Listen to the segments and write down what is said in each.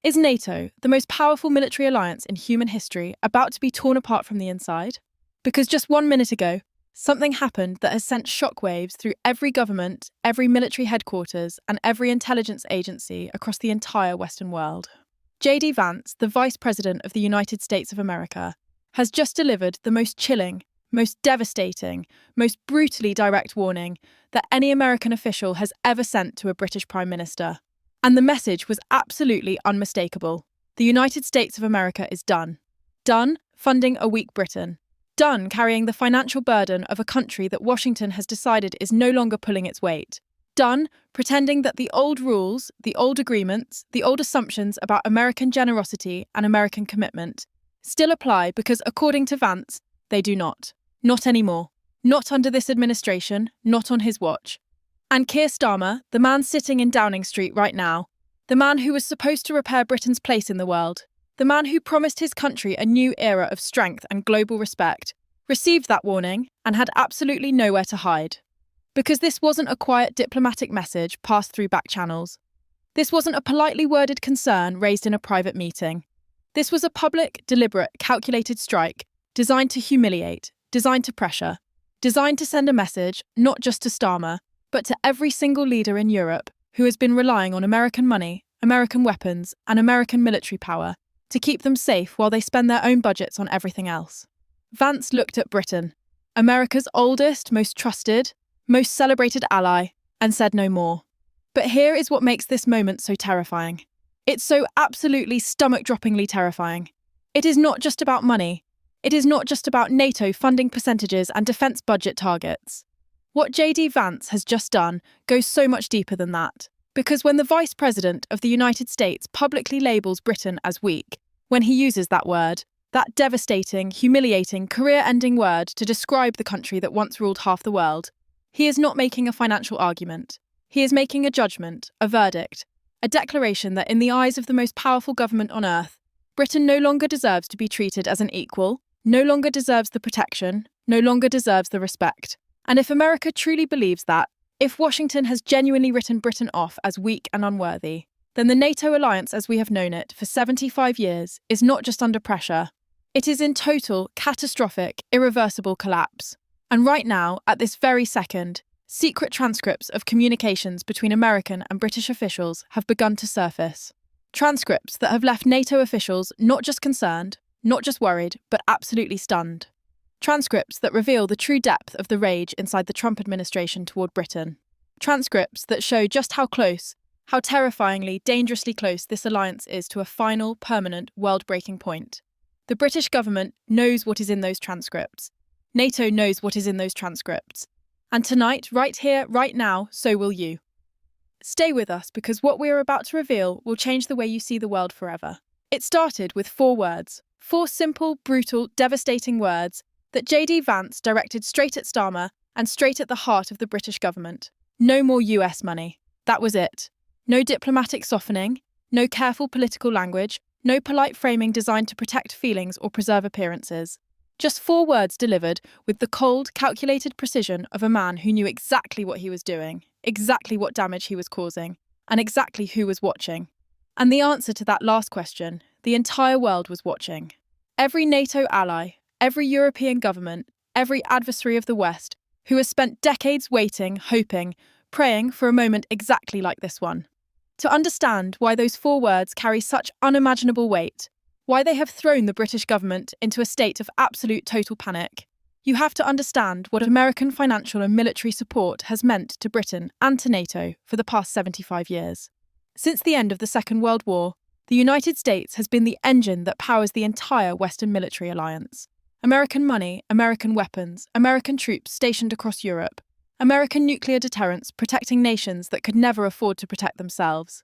Is NATO, the most powerful military alliance in human history, about to be torn apart from the inside? Because just 1 minute ago, something happened that has sent shockwaves through every government, every military headquarters, and every intelligence agency across the entire Western world. JD Vance, the Vice President of the United States of America, has just delivered the most chilling, most devastating, most brutally direct warning that any American official has ever sent to a British Prime Minister. And the message was absolutely unmistakable. The United States of America is done. Done funding a weak Britain. Done carrying the financial burden of a country that Washington has decided is no longer pulling its weight. Done pretending that the old rules, the old agreements, the old assumptions about American generosity and American commitment still apply because, according to Vance, they do not. Not anymore. Not under this administration, not on his watch. And Keir Starmer, the man sitting in Downing Street right now, the man who was supposed to repair Britain's place in the world, the man who promised his country a new era of strength and global respect, received that warning and had absolutely nowhere to hide. Because this wasn't a quiet diplomatic message passed through back channels. This wasn't a politely worded concern raised in a private meeting. This was a public, deliberate, calculated strike designed to humiliate, designed to pressure, designed to send a message not just to Starmer, but to every single leader in Europe who has been relying on American money, American weapons, and American military power to keep them safe while they spend their own budgets on everything else. Vance looked at Britain, America's oldest, most trusted, most celebrated ally, and said no more. But here is what makes this moment so terrifying. It's so absolutely stomach-droppingly terrifying. It is not just about money. It is not just about NATO funding percentages and defence budget targets. What JD Vance has just done goes so much deeper than that. Because when the Vice President of the United States publicly labels Britain as weak, when he uses that word, that devastating, humiliating, career-ending word to describe the country that once ruled half the world, he is not making a financial argument. He is making a judgment, a verdict, a declaration that in the eyes of the most powerful government on earth, Britain no longer deserves to be treated as an equal, no longer deserves the protection, no longer deserves the respect. And if America truly believes that, if Washington has genuinely written Britain off as weak and unworthy, then the NATO alliance as we have known it for 75 years is not just under pressure, it is in total, catastrophic, irreversible collapse. And right now, at this very second, secret transcripts of communications between American and British officials have begun to surface. Transcripts that have left NATO officials not just concerned, not just worried, but absolutely stunned. Transcripts that reveal the true depth of the rage inside the Trump administration toward Britain. Transcripts that show just how close, how terrifyingly, dangerously close this alliance is to a final, permanent, world-breaking point. The British government knows what is in those transcripts. NATO knows what is in those transcripts. And tonight, right here, right now, so will you. Stay with us because what we are about to reveal will change the way you see the world forever. It started with 4 words. 4 simple, brutal, devastating words that JD Vance directed straight at Starmer and straight at the heart of the British government. No more US money. That was it. No diplomatic softening, no careful political language, no polite framing designed to protect feelings or preserve appearances. Just 4 words delivered with the cold, calculated precision of a man who knew exactly what he was doing, exactly what damage he was causing, and exactly who was watching. And the answer to that last question, the entire world was watching. Every NATO ally, every European government, every adversary of the West, who has spent decades waiting, hoping, praying for a moment exactly like this one. To understand why those 4 words carry such unimaginable weight, why they have thrown the British government into a state of absolute total panic, you have to understand what American financial and military support has meant to Britain and to NATO for the past 75 years. Since the end of the Second World War, the United States has been the engine that powers the entire Western military alliance. American money, American weapons, American troops stationed across Europe, American nuclear deterrence protecting nations that could never afford to protect themselves.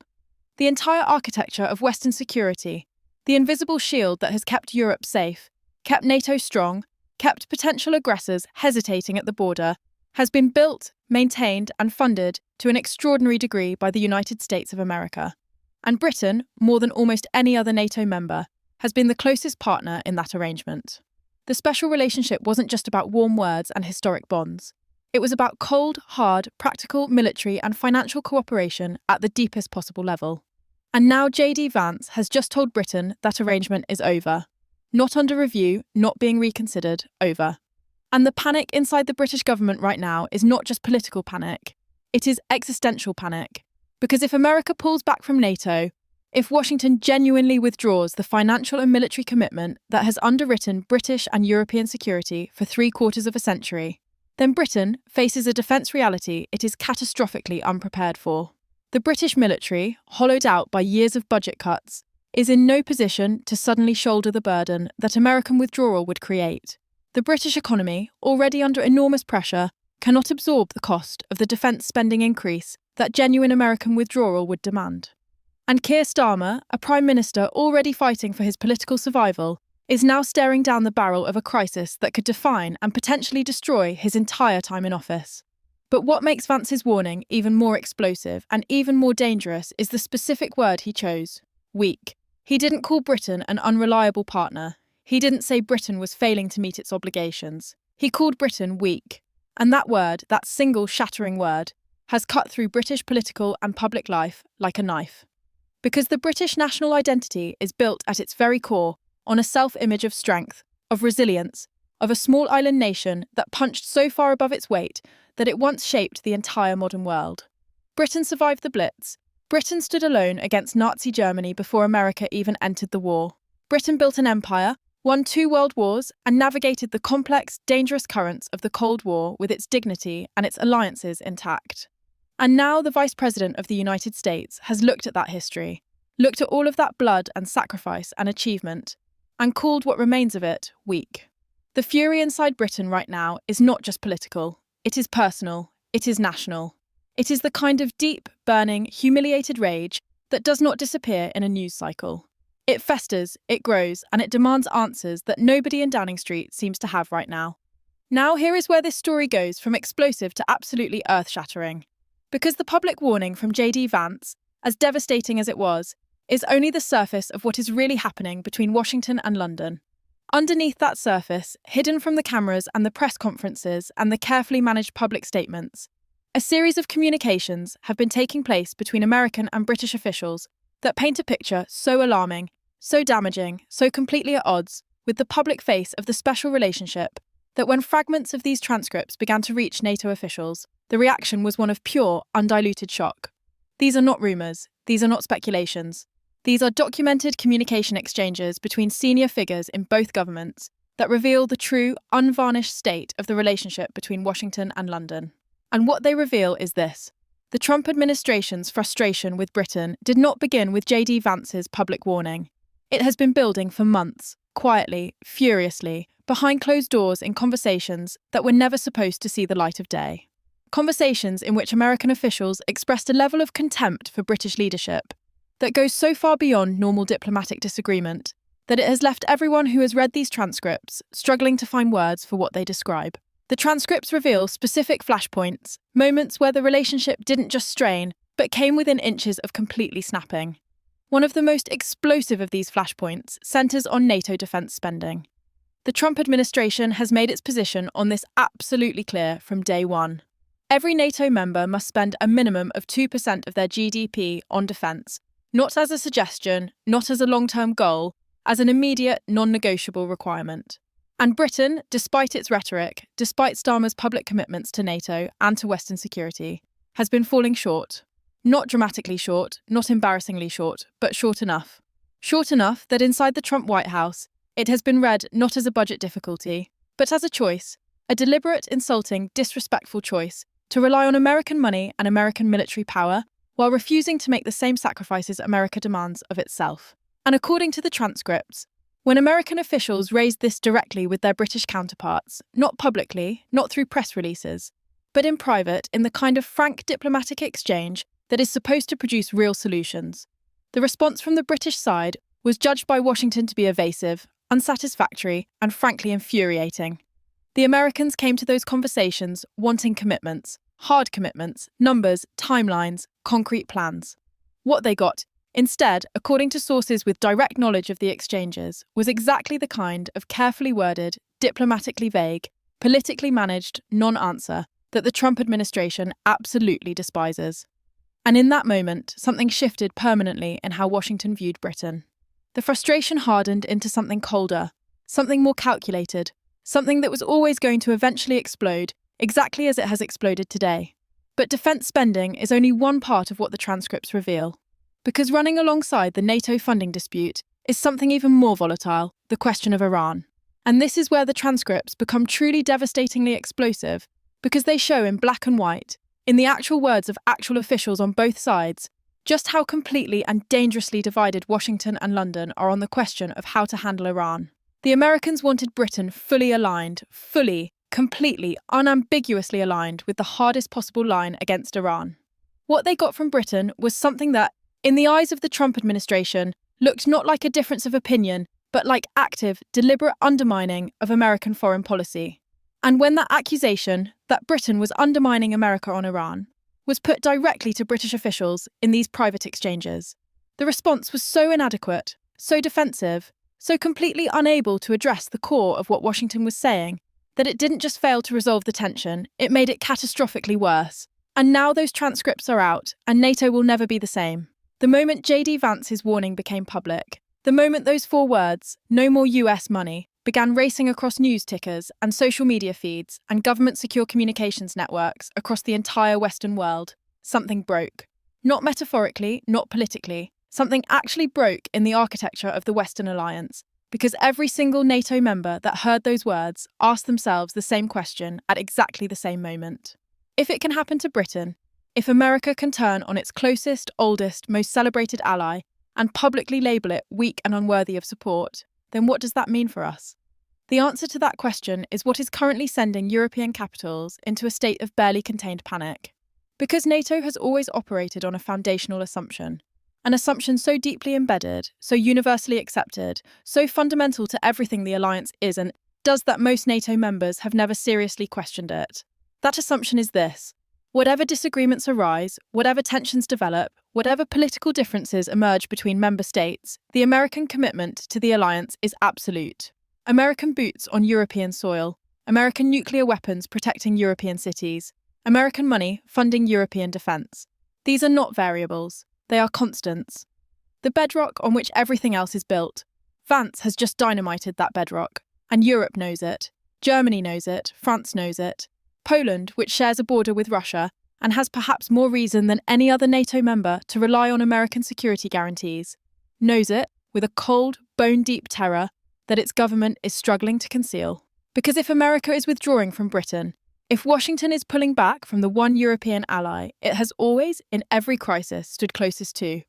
The entire architecture of Western security, the invisible shield that has kept Europe safe, kept NATO strong, kept potential aggressors hesitating at the border, has been built, maintained and funded to an extraordinary degree by the United States of America. And Britain, more than almost any other NATO member, has been the closest partner in that arrangement. The special relationship wasn't just about warm words and historic bonds. It was about cold, hard, practical military and financial cooperation at the deepest possible level. And now JD Vance has just told Britain that arrangement is over. Not under review, not being reconsidered, over. And the panic inside the British government right now is not just political panic, it is existential panic. Because if America pulls back from NATO, if Washington genuinely withdraws the financial and military commitment that has underwritten British and European security for 3/4 of a century, then Britain faces a defence reality it is catastrophically unprepared for. The British military, hollowed out by years of budget cuts, is in no position to suddenly shoulder the burden that American withdrawal would create. The British economy, already under enormous pressure, cannot absorb the cost of the defence spending increase that genuine American withdrawal would demand. And Keir Starmer, a Prime Minister already fighting for his political survival, is now staring down the barrel of a crisis that could define and potentially destroy his entire time in office. But what makes Vance's warning even more explosive and even more dangerous is the specific word he chose: weak. He didn't call Britain an unreliable partner. He didn't say Britain was failing to meet its obligations. He called Britain weak. And that word, that single shattering word, has cut through British political and public life like a knife. Because the British national identity is built at its very core on a self-image of strength, of resilience, of a small island nation that punched so far above its weight that it once shaped the entire modern world. Britain survived the Blitz. Britain stood alone against Nazi Germany before America even entered the war. Britain built an empire, won 2 world wars, and navigated the complex, dangerous currents of the Cold War with its dignity and its alliances intact. And now the Vice President of the United States has looked at that history, looked at all of that blood and sacrifice and achievement, and called what remains of it weak. The fury inside Britain right now is not just political. It is personal. It is national. It is the kind of deep, burning, humiliated rage that does not disappear in a news cycle. It festers, it grows, and it demands answers that nobody in Downing Street seems to have right now. Now here is where this story goes from explosive to absolutely earth-shattering. Because the public warning from JD Vance, as devastating as it was, is only the surface of what is really happening between Washington and London. Underneath that surface, hidden from the cameras and the press conferences and the carefully managed public statements, a series of communications have been taking place between American and British officials that paint a picture so alarming, so damaging, so completely at odds with the public face of the special relationship that when fragments of these transcripts began to reach NATO officials, the reaction was one of pure, undiluted shock. These are not rumours, these are not speculations. These are documented communication exchanges between senior figures in both governments that reveal the true, unvarnished state of the relationship between Washington and London. And what they reveal is this: the Trump administration's frustration with Britain did not begin with JD Vance's public warning. It has been building for months, quietly, furiously, behind closed doors in conversations that were never supposed to see the light of day. Conversations in which American officials expressed a level of contempt for British leadership that goes so far beyond normal diplomatic disagreement that it has left everyone who has read these transcripts struggling to find words for what they describe. The transcripts reveal specific flashpoints, moments where the relationship didn't just strain, but came within inches of completely snapping. One of the most explosive of these flashpoints centres on NATO defence spending. The Trump administration has made its position on this absolutely clear from day one. Every NATO member must spend a minimum of 2% of their GDP on defence, not as a suggestion, not as a long-term goal, as an immediate, non-negotiable requirement. And Britain, despite its rhetoric, despite Starmer's public commitments to NATO and to Western security, has been falling short. Not dramatically short, not embarrassingly short, but short enough. Short enough that inside the Trump White House, it has been read not as a budget difficulty, but as a choice, a deliberate, insulting, disrespectful choice to rely on American money and American military power while refusing to make the same sacrifices America demands of itself. And according to the transcripts, when American officials raised this directly with their British counterparts, not publicly, not through press releases, but in private, in the kind of frank diplomatic exchange that is supposed to produce real solutions, the response from the British side was judged by Washington to be evasive, unsatisfactory, and frankly infuriating. The Americans came to those conversations wanting commitments, hard commitments, numbers, timelines, concrete plans. What they got, instead, according to sources with direct knowledge of the exchanges, was exactly the kind of carefully worded, diplomatically vague, politically managed non-answer that the Trump administration absolutely despises. And in that moment, something shifted permanently in how Washington viewed Britain. The frustration hardened into something colder, something more calculated, something that was always going to eventually explode, exactly as it has exploded today. But defence spending is only one part of what the transcripts reveal. Because running alongside the NATO funding dispute is something even more volatile, the question of Iran. And this is where the transcripts become truly devastatingly explosive, because they show in black and white, in the actual words of actual officials on both sides, just how completely and dangerously divided Washington and London are on the question of how to handle Iran. The Americans wanted Britain fully aligned, completely, unambiguously aligned with the hardest possible line against Iran. What they got from Britain was something that, in the eyes of the Trump administration, looked not like a difference of opinion, but like active, deliberate undermining of American foreign policy. And when that accusation, that Britain was undermining America on Iran, was put directly to British officials in these private exchanges, the response was so inadequate, so defensive, so completely unable to address the core of what Washington was saying, that it didn't just fail to resolve the tension, it made it catastrophically worse. And now those transcripts are out, and NATO will never be the same. The moment JD Vance's warning became public, the moment those 4 words, no more US money, began racing across news tickers and social media feeds and government secure communications networks across the entire Western world, something broke. Not metaphorically, not politically. Something actually broke in the architecture of the Western alliance, because every single NATO member that heard those words asked themselves the same question at exactly the same moment. If it can happen to Britain, if America can turn on its closest, oldest, most celebrated ally and publicly label it weak and unworthy of support, then what does that mean for us? The answer to that question is what is currently sending European capitals into a state of barely contained panic. Because NATO has always operated on a foundational assumption, an assumption so deeply embedded, so universally accepted, so fundamental to everything the alliance is and does that most NATO members have never seriously questioned it. That assumption is this: whatever disagreements arise, whatever tensions develop, whatever political differences emerge between member states, the American commitment to the alliance is absolute. American boots on European soil, American nuclear weapons protecting European cities, American money funding European defence. These are not variables, they are constants. The bedrock on which everything else is built. Vance has just dynamited that bedrock, and Europe knows it. Germany knows it, France knows it. Poland, which shares a border with Russia, and has perhaps more reason than any other NATO member to rely on American security guarantees, knows it with a cold, bone-deep terror that its government is struggling to conceal. Because if America is withdrawing from Britain, if Washington is pulling back from the one European ally it has always, in every crisis, stood closest to,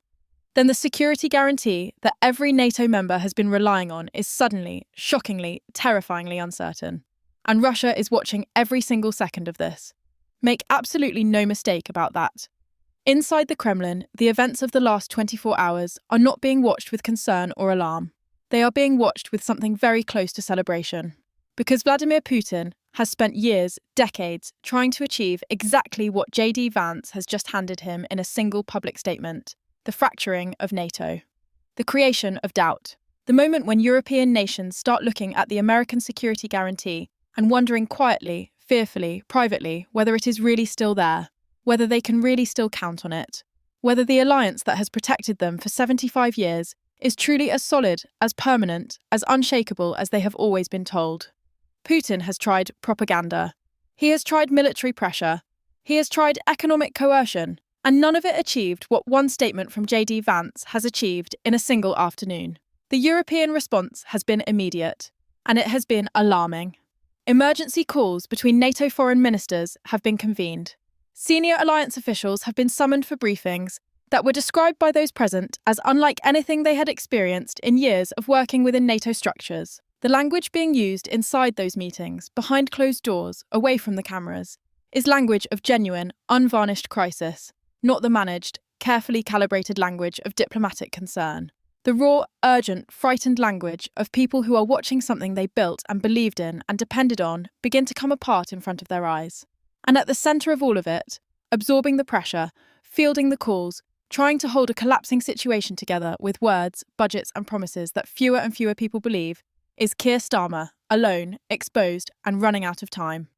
then the security guarantee that every NATO member has been relying on is suddenly, shockingly, terrifyingly uncertain. And Russia is watching every single second of this. Make absolutely no mistake about that. Inside the Kremlin, the events of the last 24 hours are not being watched with concern or alarm. They are being watched with something very close to celebration. Because Vladimir Putin has spent years, decades, trying to achieve exactly what JD Vance has just handed him in a single public statement: the fracturing of NATO. The creation of doubt. The moment when European nations start looking at the American security guarantee and wondering quietly, fearfully, privately whether it is really still there, whether they can really still count on it, whether the alliance that has protected them for 75 years is truly as solid, as permanent, as unshakable as they have always been told. Putin has tried propaganda. He has tried military pressure. He has tried economic coercion, and none of it achieved what one statement from JD Vance has achieved in a single afternoon. The European response has been immediate, and it has been alarming. Emergency calls between NATO foreign ministers have been convened. Senior alliance officials have been summoned for briefings that were described by those present as unlike anything they had experienced in years of working within NATO structures. The language being used inside those meetings, behind closed doors, away from the cameras, is language of genuine, unvarnished crisis, not the managed, carefully calibrated language of diplomatic concern. The raw, urgent, frightened language of people who are watching something they built and believed in and depended on begin to come apart in front of their eyes. And at the centre of all of it, absorbing the pressure, fielding the calls, trying to hold a collapsing situation together with words, budgets and promises that fewer and fewer people believe, is Keir Starmer, alone, exposed and running out of time.